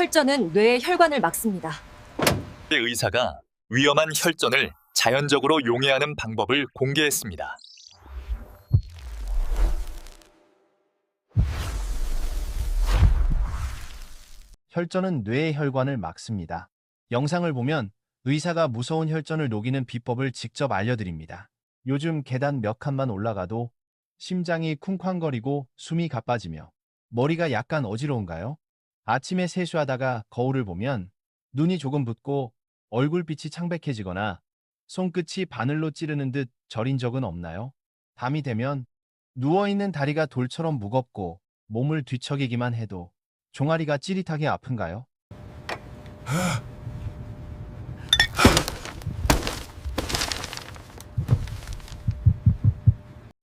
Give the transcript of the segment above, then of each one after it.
혈전은 뇌의 혈관을 막습니다. 의사가 위험한 혈전을 자연적으로 용해하는 방법을 공개했습니다. 혈전은 뇌의 혈관을 막습니다. 영상을 보면 의사가 무서운 혈전을 녹이는 비법을 직접 알려드립니다. 요즘 계단 몇 칸만 올라가도 심장이 쿵쾅거리고 숨이 가빠지며 머리가 약간 어지러운가요? 아침에 세수하다가 거울을 보면 눈이 조금 붓고 얼굴빛이 창백해지거나 손끝이 바늘로 찌르는 듯 저린 적은 없나요? 밤이 되면 누워있는 다리가 돌처럼 무겁고 몸을 뒤척이기만 해도 종아리가 찌릿하게 아픈가요?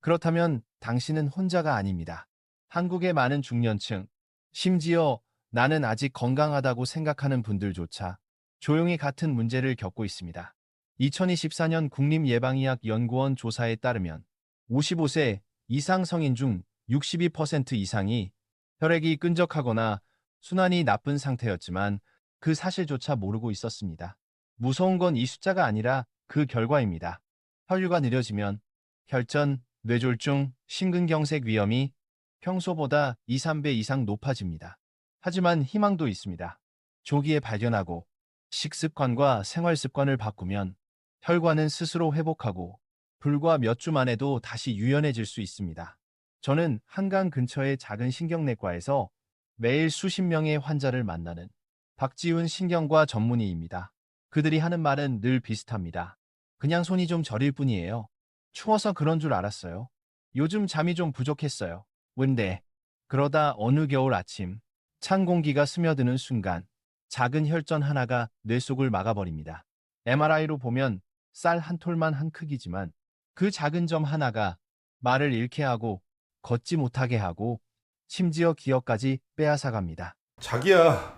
그렇다면 당신은 혼자가 아닙니다. 한국의 많은 중년층, 심지어 나는 아직 건강하다고 생각하는 분들조차 조용히 같은 문제를 겪고 있습니다. 2024년 국립예방의학연구원 조사에 따르면 55세 이상 성인 중 62% 이상이 혈액이 끈적하거나 순환이 나쁜 상태였지만 그 사실조차 모르고 있었습니다. 무서운 건 이 숫자가 아니라 그 결과입니다. 혈류가 느려지면 혈전, 뇌졸중, 심근경색 위험이 평소보다 2, 3배 이상 높아집니다. 하지만 희망도 있습니다. 조기에 발견하고 식습관과 생활습관을 바꾸면 혈관은 스스로 회복하고 불과 몇 주 만에도 다시 유연해질 수 있습니다. 저는 한강 근처의 작은 신경내과에서 매일 수십 명의 환자를 만나는 박지훈 신경과 전문의입니다. 그들이 하는 말은 늘 비슷합니다. 그냥 손이 좀 저릴 뿐이에요. 추워서 그런 줄 알았어요. 요즘 잠이 좀 부족했어요. 근데 그러다 어느 겨울 아침 찬 공기가 스며드는 순간 작은 혈전 하나가 뇌 속을 막아버립니다. MRI로 보면 쌀 한 톨만 한 크기지만 그 작은 점 하나가 말을 잃게 하고 걷지 못하게 하고 심지어 기억까지 빼앗아갑니다. 자기야,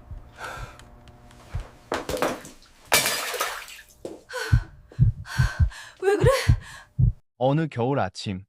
왜 그래? 어느 겨울 아침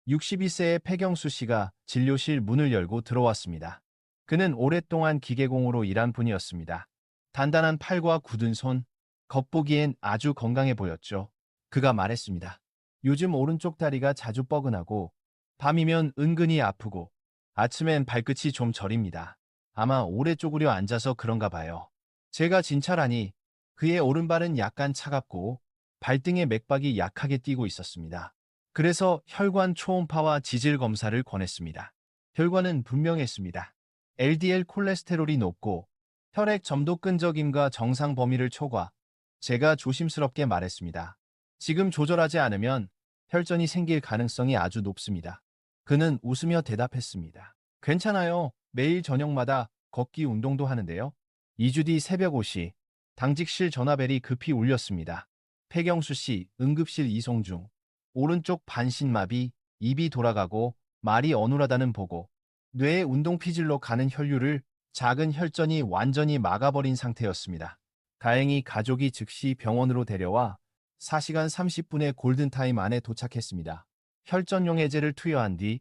62세의 패경수 씨가 진료실 문을 열고 들어왔습니다. 그는 오랫동안 기계공으로 일한 분이었습니다. 단단한 팔과 굳은 손, 겉보기엔 아주 건강해 보였죠. 그가 말했습니다. 요즘 오른쪽 다리가 자주 뻐근하고 밤이면 은근히 아프고 아침엔 발끝이 좀 저립니다. 아마 오래 쪼그려 앉아서 그런가 봐요. 제가 진찰하니 그의 오른발은 약간 차갑고 발등의 맥박이 약하게 뛰고 있었습니다. 그래서 혈관 초음파와 지질 검사를 권했습니다. 결과는 분명했습니다. LDL 콜레스테롤이 높고 혈액 점도 끈적임과 정상 범위를 초과. 제가 조심스럽게 말했습니다. 지금 조절하지 않으면 혈전이 생길 가능성이 아주 높습니다. 그는 웃으며 대답했습니다. 괜찮아요. 매일 저녁마다 걷기 운동도 하는데요. 2주 뒤 새벽 5시 당직실 전화벨이 급히 울렸습니다. 패경수 씨 응급실 이송 중. 오른쪽 반신마비, 입이 돌아가고 말이 어눌하다는 보고, 뇌에 운동피질로 가는 혈류를 작은 혈전이 완전히 막아버린 상태였습니다. 다행히 가족이 즉시 병원으로 데려와 4시간 30분의 골든타임 안에 도착했습니다. 혈전용 해제를 투여한 뒤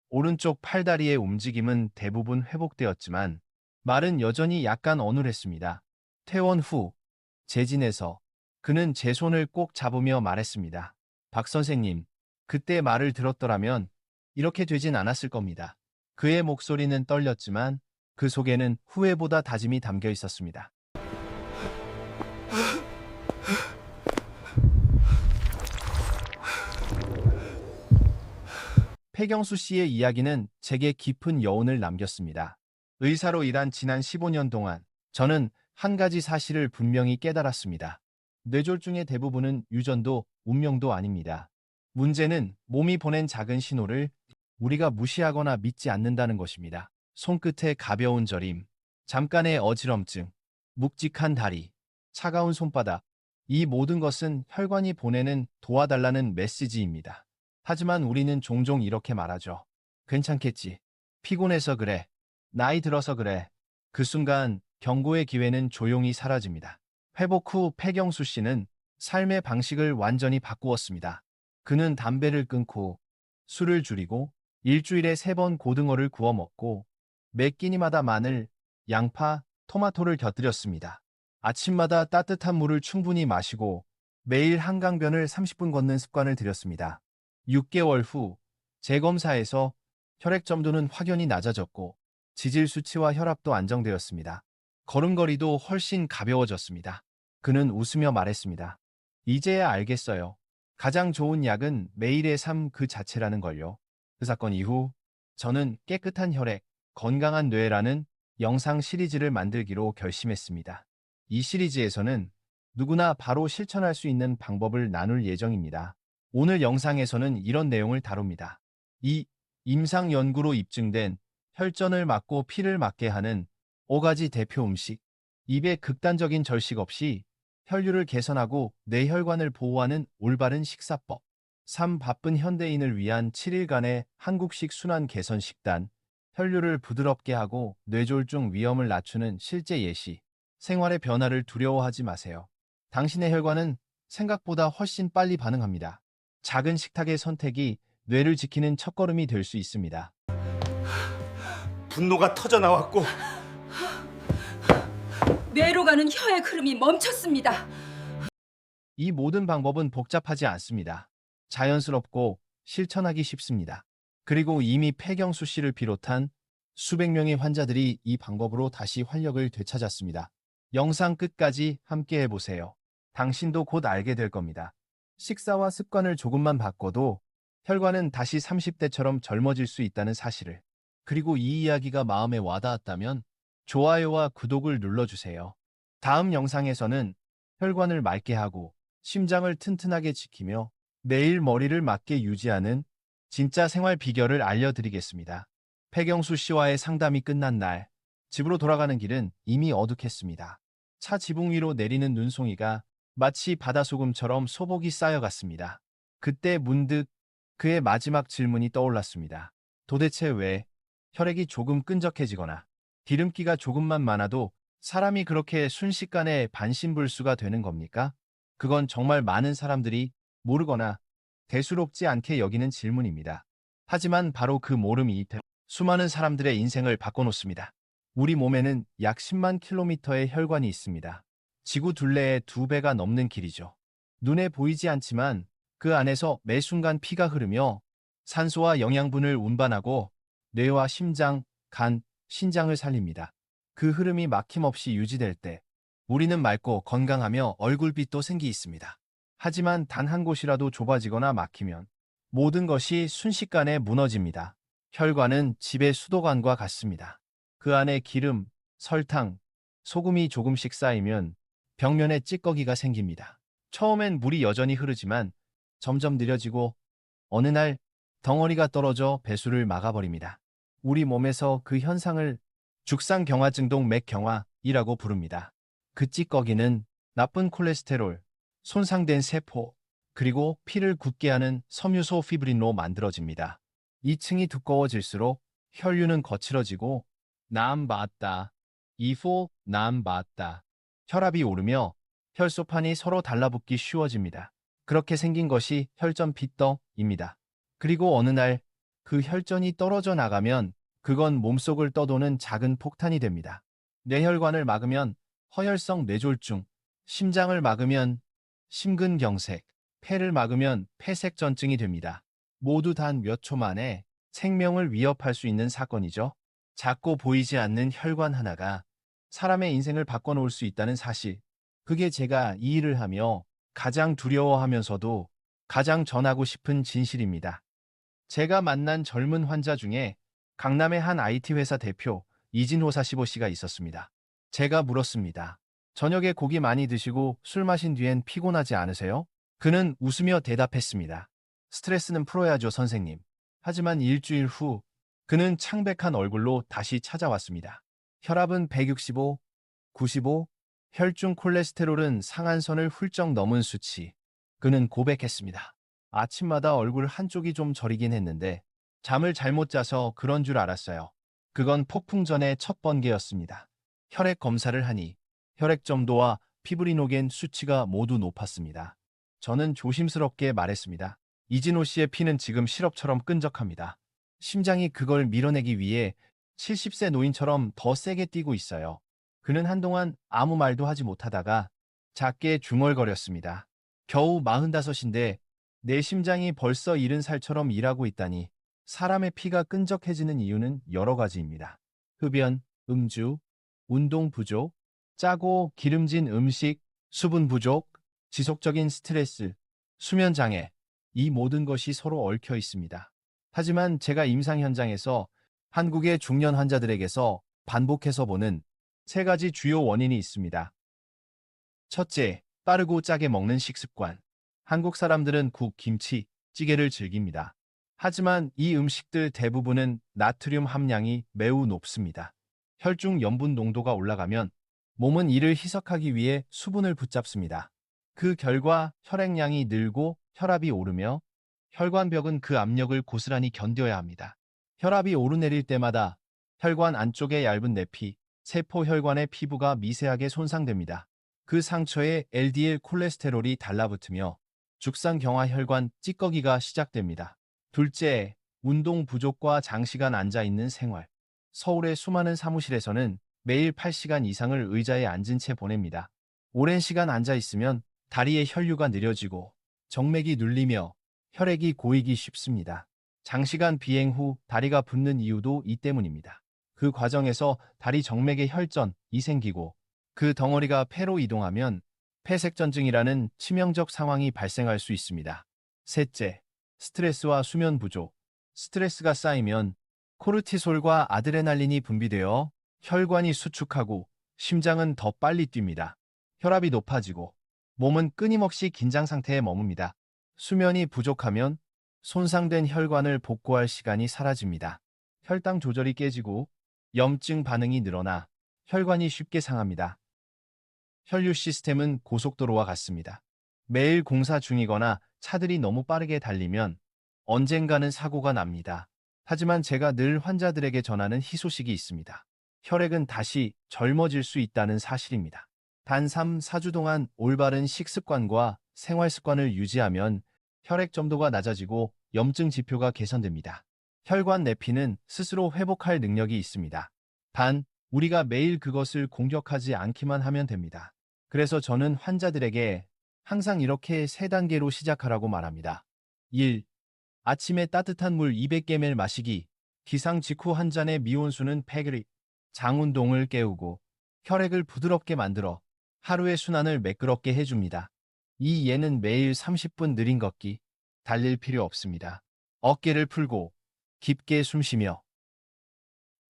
오른쪽 팔다리의 움직임은 대부분 회복되었지만 말은 여전히 약간 어눌했습니다. 퇴원 후 재진에서 그는 제 손을 꼭 잡으며 말했습니다. 박 선생님, 그때 말을 들었더라면 이렇게 되진 않았을 겁니다. 그의 목소리는 떨렸지만 그 속에는 후회보다 다짐이 담겨 있었습니다. 패경수 씨의 이야기는 제게 깊은 여운을 남겼습니다. 의사로 일한 지난 15년 동안 저는 한 가지 사실을 분명히 깨달았습니다. 뇌졸중의 대부분은 유전도, 운명도 아닙니다. 문제는 몸이 보낸 작은 신호를 우리가 무시하거나 믿지 않는다는 것입니다. 손끝의 가벼운 저림, 잠깐의 어지럼증, 묵직한 다리, 차가운 손바닥, 이 모든 것은 혈관이 보내는 도와달라는 메시지입니다. 하지만 우리는 종종 이렇게 말하죠. 괜찮겠지. 피곤해서 그래. 나이 들어서 그래. 그 순간 경고의 기회는 조용히 사라집니다. 회복 후 패경수 씨는 삶의 방식을 완전히 바꾸었습니다. 그는 담배를 끊고 술을 줄이고 일주일에 3번 고등어를 구워 먹고 매 끼니마다 마늘, 양파, 토마토를 곁들였습니다. 아침마다 따뜻한 물을 충분히 마시고 매일 한강변을 30분 걷는 습관을 들였습니다. 6개월 후 재검사에서 혈액 점도는 확연히 낮아졌고 지질 수치와 혈압도 안정되었습니다. 걸음걸이도 훨씬 가벼워졌습니다. 그는 웃으며 말했습니다. 이제야 알겠어요. 가장 좋은 약은 매일의 삶 그 자체라는 걸요. 그 사건 이후 저는 깨끗한 혈액, 건강한 뇌라는 영상 시리즈를 만들기로 결심했습니다. 이 시리즈에서는 누구나 바로 실천할 수 있는 방법을 나눌 예정입니다. 오늘 영상에서는 이런 내용을 다룹니다. 이 임상 연구로 입증된 혈전을 막고 피를 막게 하는 5가지 대표 음식. 입에 극단적인 절식 없이 혈류를 개선하고 뇌혈관을 보호하는 올바른 식사법. 3. 바쁜 현대인을 위한 7일간의 한국식 순환 개선 식단. 혈류를 부드럽게 하고 뇌졸중 위험을 낮추는 실제 예시. 생활의 변화를 두려워하지 마세요. 당신의 혈관은 생각보다 훨씬 빨리 반응합니다. 작은 식탁의 선택이 뇌를 지키는 첫걸음이 될 수 있습니다. 분노가 터져 나왔고 뇌로 가는 혈액 흐름이 멈췄습니다. 이 모든 방법은 복잡하지 않습니다. 자연스럽고 실천하기 쉽습니다. 그리고 이미 폐경수 씨를 비롯한 수백 명의 환자들이 이 방법으로 다시 활력을 되찾았습니다. 영상 끝까지 함께 해보세요. 당신도 곧 알게 될 겁니다. 식사와 습관을 조금만 바꿔도 혈관은 다시 30대처럼 젊어질 수 있다는 사실을. 그리고 이 이야기가 마음에 와닿았다면 좋아요와 구독을 눌러주세요. 다음 영상에서는 혈관을 맑게 하고 심장을 튼튼하게 지키며 매일 머리를 맞게 유지하는 진짜 생활 비결을 알려드리겠습니다. 폐경수 씨와의 상담이 끝난 날, 집으로 돌아가는 길은 이미 어둑했습니다. 차 지붕 위로 내리는 눈송이가 마치 바다소금처럼 소복이 쌓여갔습니다. 그때 문득 그의 마지막 질문이 떠올랐습니다. 도대체 왜 혈액이 조금 끈적해지거나 기름기가 조금만 많아도 사람이 그렇게 순식간에 반신불수가 되는 겁니까? 그건 정말 많은 사람들이 모르거나 대수롭지 않게 여기는 질문입니다. 하지만 바로 그 모름이 수많은 사람들의 인생을 바꿔놓습니다. 우리 몸에는 약 10만 킬로미터의 혈관이 있습니다. 지구 둘레의 2배가 넘는 길이죠. 눈에 보이지 않지만 그 안에서 매 순간 피가 흐르며 산소와 영양분을 운반하고 뇌와 심장, 간, 신장을 살립니다. 그 흐름이 막힘없이 유지될 때 우리는 맑고 건강하며 얼굴빛도 생기 있습니다. 하지만 단 한 곳이라도 좁아지거나 막히면 모든 것이 순식간에 무너집니다. 혈관은 집의 수도관과 같습니다. 그 안에 기름, 설탕, 소금이 조금씩 쌓이면 벽면에 찌꺼기가 생깁니다. 처음엔 물이 여전히 흐르지만 점점 느려지고 어느 날 덩어리가 떨어져 배수를 막아버립니다. 우리 몸에서 그 현상을 죽상경화증동 맥경화이라고 부릅니다. 그 찌꺼기는 나쁜 콜레스테롤, 손상된 세포, 그리고 피를 굳게 하는 섬유소 피브린로 만들어집니다. 이 층이 두꺼워질수록 혈류는 거칠어지고 남 맞다, 이포 남 맞다. 혈압이 오르며 혈소판이 서로 달라붙기 쉬워집니다. 그렇게 생긴 것이 혈전 핏덩입니다. 그리고 어느 날 그 혈전이 떨어져 나가면 그건 몸속을 떠도는 작은 폭탄이 됩니다. 뇌혈관을 막으면 허혈성 뇌졸중, 심장을 막으면 심근경색, 폐를 막으면 폐색전증이 됩니다. 모두 단 몇 초 만에 생명을 위협할 수 있는 사건이죠. 작고 보이지 않는 혈관 하나가 사람의 인생을 바꿔놓을 수 있다는 사실. 그게 제가 이 일을 하며 가장 두려워하면서도 가장 전하고 싶은 진실입니다. 제가 만난 젊은 환자 중에 강남의 한 IT 회사 대표 이진호 45씨가 있었습니다. 제가 물었습니다. 저녁에 고기 많이 드시고 술 마신 뒤엔 피곤하지 않으세요? 그는 웃으며 대답했습니다. 스트레스는 풀어야죠, 선생님. 하지만 일주일 후 그는 창백한 얼굴로 다시 찾아왔습니다. 혈압은 165, 95, 혈중 콜레스테롤은 상한선을 훌쩍 넘은 수치. 그는 고백했습니다. 아침마다 얼굴 한쪽이 좀 저리긴 했는데 잠을 잘못 자서 그런 줄 알았어요. 그건 폭풍 전의 첫 번개였습니다. 혈액 검사를 하니 혈액 점도와 피브리노겐 수치가 모두 높았습니다. 저는 조심스럽게 말했습니다. 이진호 씨의 피는 지금 시럽처럼 끈적합니다. 심장이 그걸 밀어내기 위해 70세 노인처럼 더 세게 뛰고 있어요. 그는 한동안 아무 말도 하지 못하다가 작게 중얼거렸습니다. 겨우 45인데 내 심장이 벌써 70살처럼 일하고 있다니 사람의 피가 끈적해지는 이유는 여러 가지입니다. 흡연, 음주, 운동 부족, 짜고 기름진 음식, 수분 부족, 지속적인 스트레스, 수면 장애, 이 모든 것이 서로 얽혀 있습니다. 하지만 제가 임상 현장에서 한국의 중년 환자들에게서 반복해서 보는 세 가지 주요 원인이 있습니다. 첫째, 빠르고 짜게 먹는 식습관. 한국 사람들은 국, 김치, 찌개를 즐깁니다. 하지만 이 음식들 대부분은 나트륨 함량이 매우 높습니다. 혈중 염분 농도가 올라가면 몸은 이를 희석하기 위해 수분을 붙잡습니다. 그 결과 혈액량이 늘고 혈압이 오르며 혈관벽은 그 압력을 고스란히 견뎌야 합니다. 혈압이 오르내릴 때마다 혈관 안쪽의 얇은 내피, 세포 혈관의 피부가 미세하게 손상됩니다. 그 상처에 LDL 콜레스테롤이 달라붙으며 죽상경화 혈관 찌꺼기가 시작됩니다. 둘째, 운동 부족과 장시간 앉아있는 생활. 서울의 수많은 사무실에서는 매일 8시간 이상을 의자에 앉은 채 보냅니다. 오랜 시간 앉아있으면 다리의 혈류가 느려지고 정맥이 눌리며 혈액이 고이기 쉽습니다. 장시간 비행 후 다리가 붓는 이유도 이 때문입니다. 그 과정에서 다리 정맥의 혈전이 생기고 그 덩어리가 폐로 이동하면 폐색전증이라는 치명적 상황이 발생할 수 있습니다. 셋째, 스트레스와 수면 부족. 스트레스가 쌓이면 코르티솔과 아드레날린이 분비되어 혈관이 수축하고 심장은 더 빨리 뜁니다. 혈압이 높아지고 몸은 끊임없이 긴장 상태에 머뭅니다. 수면이 부족하면 손상된 혈관을 복구할 시간이 사라집니다. 혈당 조절이 깨지고 염증 반응이 늘어나 혈관이 쉽게 상합니다. 혈류 시스템은 고속도로와 같습니다. 매일 공사 중이거나 차들이 너무 빠르게 달리면 언젠가는 사고가 납니다. 하지만 제가 늘 환자들에게 전하는 희소식이 있습니다. 혈액은 다시 젊어질 수 있다는 사실입니다. 단 3, 4주 동안 올바른 식습관과 생활 습관을 유지하면 혈액 점도가 낮아지고 염증 지표가 개선됩니다. 혈관 내피는 스스로 회복할 능력이 있습니다. 단, 우리가 매일 그것을 공격하지 않기만 하면 됩니다. 그래서 저는 환자들에게 항상 이렇게 3단계로 시작하라고 말합니다. 1. 아침에 따뜻한 물 200ml 마시기. 기상 직후 한 잔의 미온수는 100ml. 장 운동을 깨우고 혈액을 부드럽게 만들어 하루의 순환을 매끄럽게 해줍니다. 2. 얘는 매일 30분 느린 걷기. 달릴 필요 없습니다. 어깨를 풀고 깊게 숨쉬며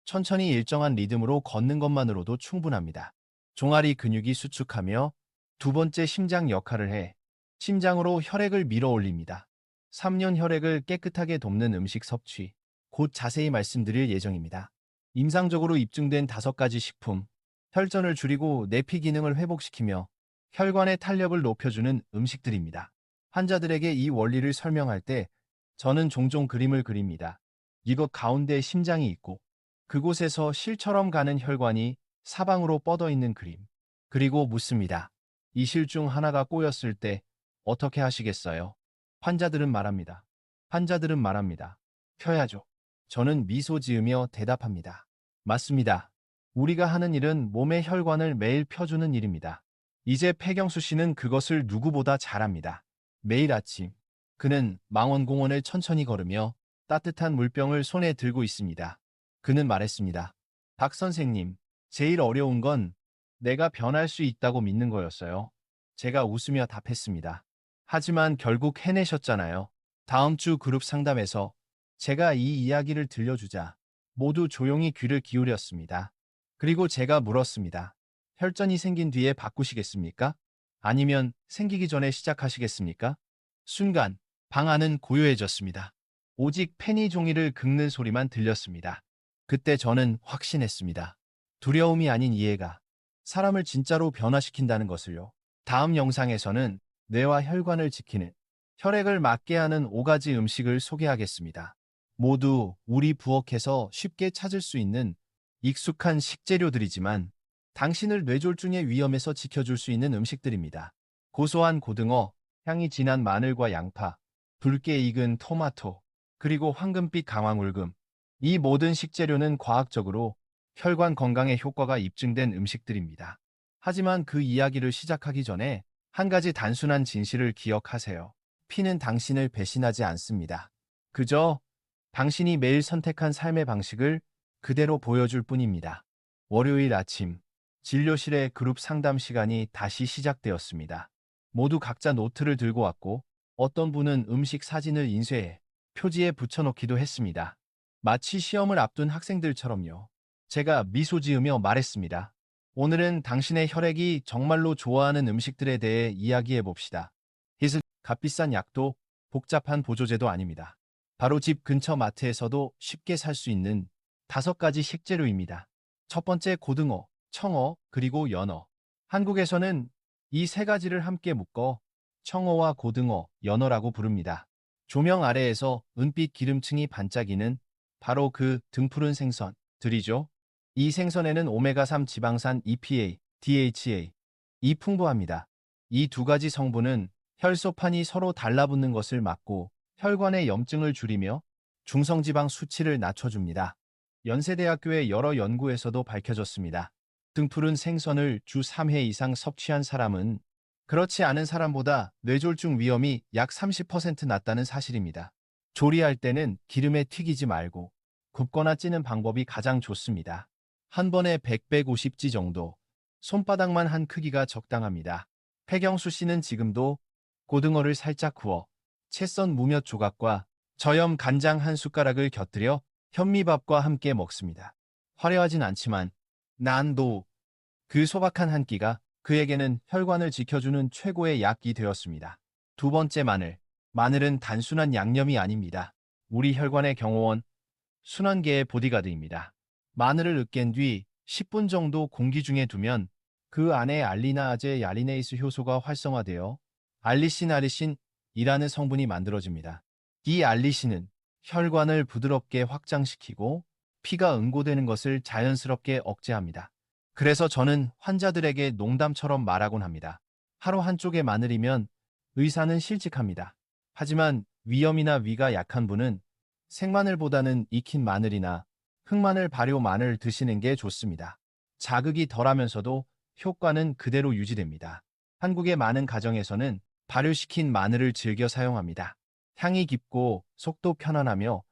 천천히 일정한 리듬으로 걷는 것만으로도 충분합니다. 종아리 근육이 수축하며 두 번째 심장 역할을 해 심장으로 혈액을 밀어 올립니다. 3년 혈액을 깨끗하게 돕는 음식 섭취, 곧 자세히 말씀드릴 예정입니다. 임상적으로 입증된 5가지 식품, 혈전을 줄이고 내피 기능을 회복시키며 혈관의 탄력을 높여주는 음식들입니다. 환자들에게 이 원리를 설명할 때 저는 종종 그림을 그립니다. 이것 가운데 심장이 있고 그곳에서 실처럼 가는 혈관이 사방으로 뻗어 있는 그림. 그리고 묻습니다. 이 실 중 하나가 꼬였을 때 어떻게 하시겠어요? 환자들은 말합니다. 펴야죠. 저는 미소 지으며 대답합니다. 맞습니다. 우리가 하는 일은 몸의 혈관을 매일 펴주는 일입니다. 이제 패경수 씨는 그것을 누구보다 잘합니다. 매일 아침 그는 망원공원을 천천히 걸으며 따뜻한 물병을 손에 들고 있습니다. 그는 말했습니다. 박 선생님, 제일 어려운 건 내가 변할 수 있다고 믿는 거였어요. 제가 웃으며 답했습니다. 하지만 결국 해내셨잖아요. 다음 주 그룹 상담에서 제가 이 이야기를 들려주자 모두 조용히 귀를 기울였습니다. 그리고 제가 물었습니다. 혈전이 생긴 뒤에 바꾸시겠습니까? 아니면 생기기 전에 시작하시겠습니까? 순간 방 안은 고요해졌습니다. 오직 페니 종이를 긁는 소리만 들렸습니다. 그때 저는 확신했습니다. 두려움이 아닌 이해가 사람을 진짜로 변화시킨다는 것을요. 다음 영상에서는 뇌와 혈관을 지키는 혈액을 맞게 하는 5가지 음식을 소개하겠습니다. 모두 우리 부엌에서 쉽게 찾을 수 있는 익숙한 식재료들이지만 당신을 뇌졸중의 위험에서 지켜줄 수 있는 음식들입니다. 고소한 고등어, 향이 진한 마늘과 양파, 붉게 익은 토마토, 그리고 황금빛 강황울금. 이 모든 식재료는 과학적으로 혈관 건강에 효과가 입증된 음식들입니다. 하지만 그 이야기를 시작하기 전에 한 가지 단순한 진실을 기억하세요. 피는 당신을 배신하지 않습니다. 그저 당신이 매일 선택한 삶의 방식을 그대로 보여줄 뿐입니다. 월요일 아침, 진료실의 그룹 상담 시간이 다시 시작되었습니다. 모두 각자 노트를 들고 왔고 어떤 분은 음식 사진을 인쇄해 표지에 붙여놓기도 했습니다. 마치 시험을 앞둔 학생들처럼요. 제가 미소 지으며 말했습니다. 오늘은 당신의 혈액이 정말로 좋아하는 음식들에 대해 이야기해 봅시다. 히스 값비싼 약도 복잡한 보조제도 아닙니다. 바로 집 근처 마트에서도 쉽게 살 수 있는 5가지 식재료입니다. 첫 번째 고등어, 청어, 그리고 연어. 한국에서는 이 3가지를 함께 묶어 청어와 고등어, 연어라고 부릅니다. 조명 아래에서 은빛 기름층이 반짝이는 바로 그 등푸른 생선들이죠. 이 생선에는 오메가3 지방산 EPA, DHA, 이 풍부합니다. 이 2가지 성분은 혈소판이 서로 달라붙는 것을 막고 혈관의 염증을 줄이며 중성지방 수치를 낮춰줍니다. 연세대학교의 여러 연구에서도 밝혀졌습니다. 등푸른 생선을 주 3회 이상 섭취한 사람은 그렇지 않은 사람보다 뇌졸중 위험이 약 30% 낮다는 사실입니다. 조리할 때는 기름에 튀기지 말고 굽거나 찌는 방법이 가장 좋습니다. 한 번에 100, 150지 정도, 손바닥만 한 크기가 적당합니다. 패경수 씨는 지금도 고등어를 살짝 구워 채 썬 무몇 조각과 저염 간장 한 숟가락을 곁들여 현미밥과 함께 먹습니다. 화려하진 않지만 난도 그 소박한 한 끼가 그에게는 혈관을 지켜주는 최고의 약이 되었습니다. 두 번째 마늘. 마늘은 단순한 양념이 아닙니다. 우리 혈관의 경호원, 순환계의 보디가드입니다. 마늘을 으깬 뒤 10분 정도 공기 중에 두면 그 안에 알리나아제 야리네이스 효소가 활성화되어 알리신이라는 성분이 만들어집니다. 이 알리신은 혈관을 부드럽게 확장시키고 피가 응고되는 것을 자연스럽게 억제합니다. 그래서 저는 환자들에게 농담처럼 말하곤 합니다. 하루 한쪽의 마늘이면 의사는 실직합니다. 하지만 위염이나 위가 약한 분은 생마늘보다는 익힌 마늘이나 흑마늘 발효 마늘 드시는 게 좋습니다. 자극이 덜하면서도 효과는 그대로 유지됩니다. 한국의 많은 가정에서는 발효시킨 마늘을 즐겨 사용합니다. 향이 깊고 속도 편안하며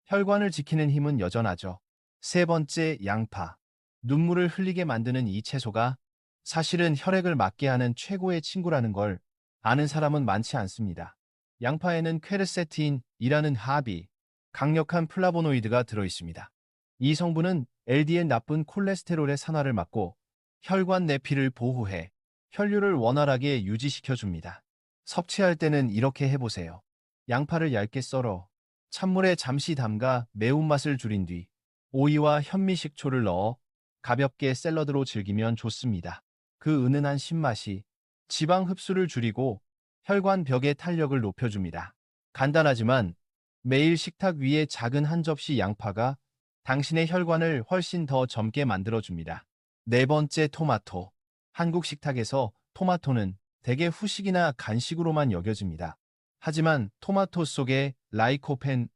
혈관을 지키는 힘은 여전하죠. 세 번째, 양파. 눈물을 흘리게 만드는 이 채소가 사실은 혈액을 막게 하는 최고의 친구라는 걸 아는 사람은 많지 않습니다. 양파에는 퀘르세틴이라는 합이 강력한 플라보노이드가 들어있습니다. 이 성분은 LDL 나쁜 콜레스테롤의 산화를 막고 혈관 내피를 보호해 혈류를 원활하게 유지시켜줍니다. 섭취할 때는 이렇게 해보세요. 양파를 얇게 썰어 찬물에 잠시 담가 매운맛을 줄인 뒤 오이와 현미식초를 넣어 가볍게 샐러드로 즐기면 좋습니다. 그 은은한 신맛이 지방 흡수를 줄이고 혈관 벽의 탄력을 높여줍니다. 간단하지만 매일 식탁 위에 작은 한 접시 양파가 당신의 혈관을 훨씬 더 젊게 만들어줍니다. 네 번째, 토마토. 한국 식탁에서 토마토는 대개 후식이나 간식으로만 여겨집니다. 하지만 토마토 속의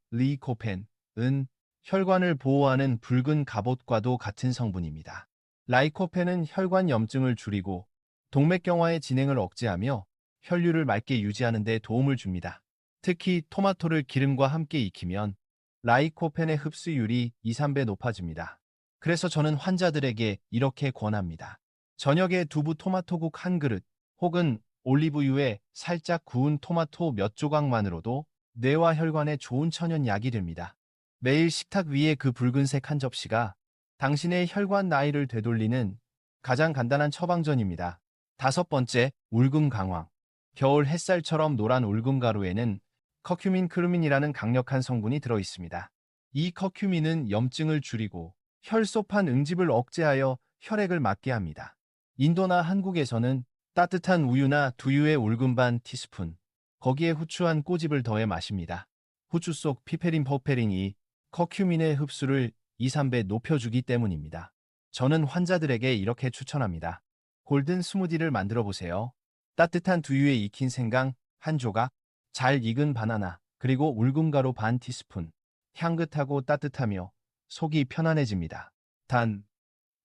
리코펜은 혈관을 보호하는 붉은 갑옷과도 같은 성분입니다. 라이코펜은 혈관 염증을 줄이고 동맥경화의 진행을 억제하며 혈류를 맑게 유지하는 데 도움을 줍니다. 특히 토마토를 기름과 함께 익히면 라이코펜의 흡수율이 2, 3배 높아집니다. 그래서 저는 환자들에게 이렇게 권합니다. 저녁에 두부 토마토국 한 그릇 혹은 올리브유에 살짝 구운 토마토 몇 조각만으로도 뇌와 혈관에 좋은 천연약이 됩니다. 매일 식탁 위에 그 붉은색 한 접시가 당신의 혈관 나이를 되돌리는 가장 간단한 처방전입니다. 다섯 번째, 울금 강황. 겨울 햇살처럼 노란 울금 가루에는 커큐민 크루민이라는 강력한 성분이 들어있습니다. 이 커큐민은 염증을 줄이고 혈소판 응집을 억제하여 혈액을 막게 합니다. 인도나 한국에서는 따뜻한 우유나 두유에 울금 반 티스푼, 거기에 후추 한 꼬집을 더해 마십니다. 후추 속 피페린 퍼페린이 커큐민의 흡수를 2, 3배 높여주기 때문입니다. 저는 환자들에게 이렇게 추천합니다. 골든 스무디를 만들어 보세요. 따뜻한 두유에 익힌 생강 한 조각, 잘 익은 바나나, 그리고 울금가루 반 티스푼. 향긋하고 따뜻하며 속이 편안해집니다. 단,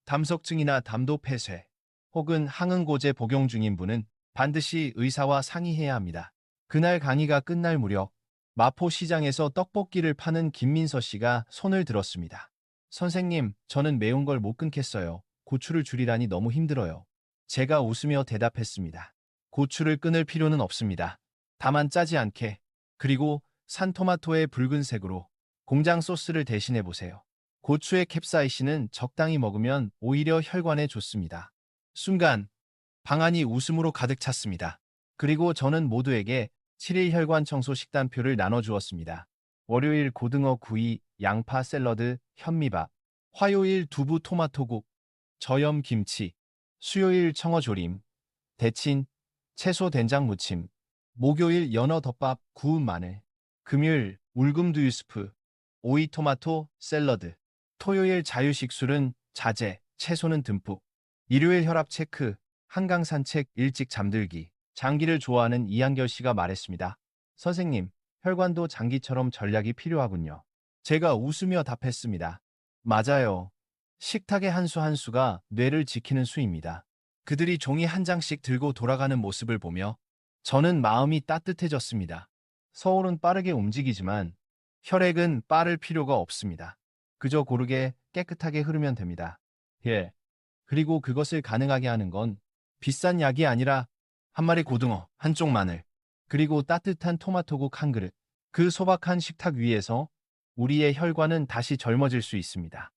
담석증이나 담도 폐쇄 혹은 항응고제 복용 중인 분은 반드시 의사와 상의해야 합니다. 그날 강의가 끝날 무렵 마포시장에서 떡볶이를 파는 김민서 씨가 손을 들었습니다. 선생님, 저는 매운 걸 못 끊겠어요. 고추를 줄이라니 너무 힘들어요. 제가 웃으며 대답했습니다. 고추를 끊을 필요는 없습니다. 다만 짜지 않게, 그리고 산토마토의 붉은색으로 공장 소스를 대신해 보세요. 고추의 캡사이신은 적당히 먹으면 오히려 혈관에 좋습니다. 순간 방안이 웃음으로 가득 찼습니다. 그리고 저는 모두에게 7일 혈관 청소 식단표를 나눠주었습니다. 월요일 고등어 구이, 양파 샐러드, 현미밥, 화요일 두부 토마토국, 저염 김치, 수요일 청어조림, 대친, 채소 된장 무침, 목요일 연어 덮밥, 구운 마늘, 금요일 울금두유 스프, 오이 토마토 샐러드, 토요일 자유식술은 자제, 채소는 듬뿍, 일요일 혈압 체크, 한강 산책, 일찍 잠들기. 장기를 좋아하는 이한결 씨가 말했습니다. 선생님, 혈관도 장기처럼 전략이 필요하군요. 제가 웃으며 답했습니다. 맞아요. 식탁의 한 수 한 수가 뇌를 지키는 수입니다. 그들이 종이 한 장씩 들고 돌아가는 모습을 보며 저는 마음이 따뜻해졌습니다. 서울은 빠르게 움직이지만 혈액은 빠를 필요가 없습니다. 그저 고르게 깨끗하게 흐르면 됩니다. 예. 그리고 그것을 가능하게 하는 건 비싼 약이 아니라 한 마리 고등어, 한쪽 마늘, 그리고 따뜻한 토마토국 한 그릇. 그 소박한 식탁 위에서 우리의 혈관은 다시 젊어질 수 있습니다.